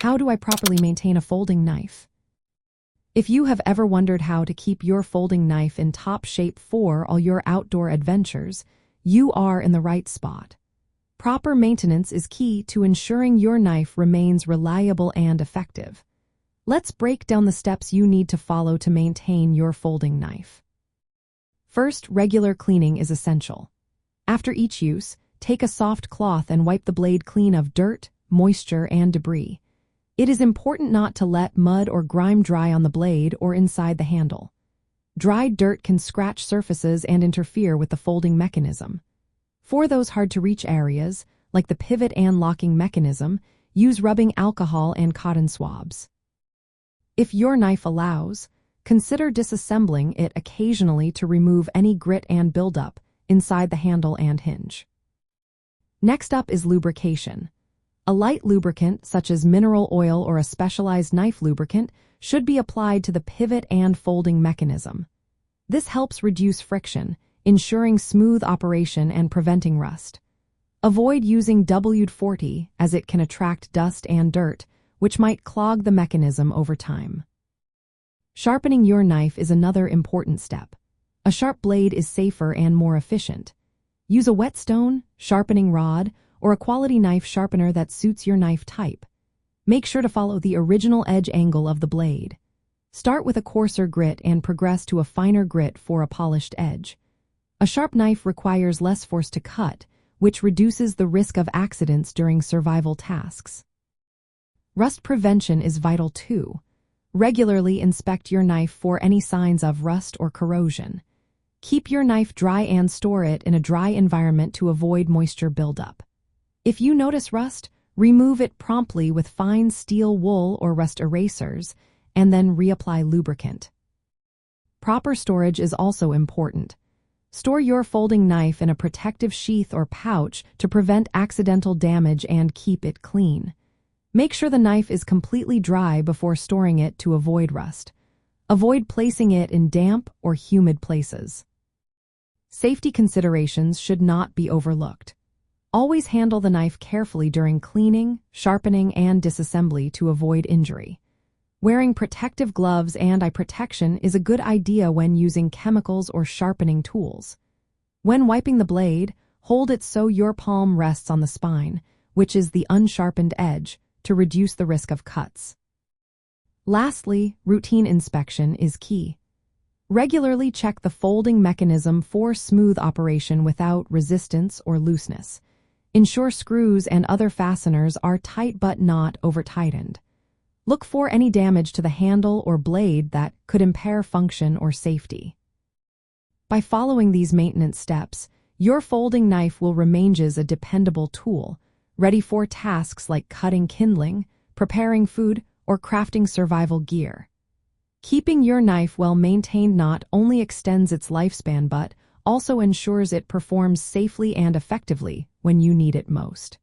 How do I properly maintain a folding knife? If you have ever wondered how to keep your folding knife in top shape for all your outdoor adventures, you are in the right spot. Proper maintenance is key to ensuring your knife remains reliable and effective. Let's break down the steps you need to follow to maintain your folding knife. First, regular cleaning is essential. After each use, take a soft cloth and wipe the blade clean of dirt, moisture, and debris. It is important not to let mud or grime dry on the blade or inside the handle. Dried dirt can scratch surfaces and interfere with the folding mechanism. For those hard-to-reach areas, like the pivot and locking mechanism, use rubbing alcohol and cotton swabs. If your knife allows, consider disassembling it occasionally to remove any grit and buildup inside the handle and hinge. Next up is lubrication. A light lubricant, such as mineral oil or a specialized knife lubricant, should be applied to the pivot and folding mechanism. This helps reduce friction, ensuring smooth operation and preventing rust. Avoid using WD-40 as it can attract dust and dirt, which might clog the mechanism over time. Sharpening your knife is another important step. A sharp blade is safer and more efficient. Use a whetstone, sharpening rod, or a quality knife sharpener that suits your knife type. Make sure to follow the original edge angle of the blade. Start with a coarser grit and progress to a finer grit for a polished edge. A sharp knife requires less force to cut, which reduces the risk of accidents during survival tasks. Rust prevention is vital too. Regularly inspect your knife for any signs of rust or corrosion. Keep your knife dry and store it in a dry environment to avoid moisture buildup. If you notice rust, remove it promptly with fine steel wool or rust erasers, and then reapply lubricant. Proper storage is also important. Store your folding knife in a protective sheath or pouch to prevent accidental damage and keep it clean. Make sure the knife is completely dry before storing it to avoid rust. Avoid placing it in damp or humid places. Safety considerations should not be overlooked. Always handle the knife carefully during cleaning, sharpening, and disassembly to avoid injury. Wearing protective gloves and eye protection is a good idea when using chemicals or sharpening tools. When wiping the blade, hold it so your palm rests on the spine, which is the unsharpened edge, to reduce the risk of cuts. Lastly, routine inspection is key. Regularly check the folding mechanism for smooth operation without resistance or looseness. Ensure screws and other fasteners are tight but not over-tightened. Look for any damage to the handle or blade that could impair function or safety. By following these maintenance steps, your folding knife will remain as a dependable tool, ready for tasks like cutting kindling, preparing food, or crafting survival gear. Keeping your knife well maintained not only extends its lifespan but also ensures it performs safely and effectively when you need it most.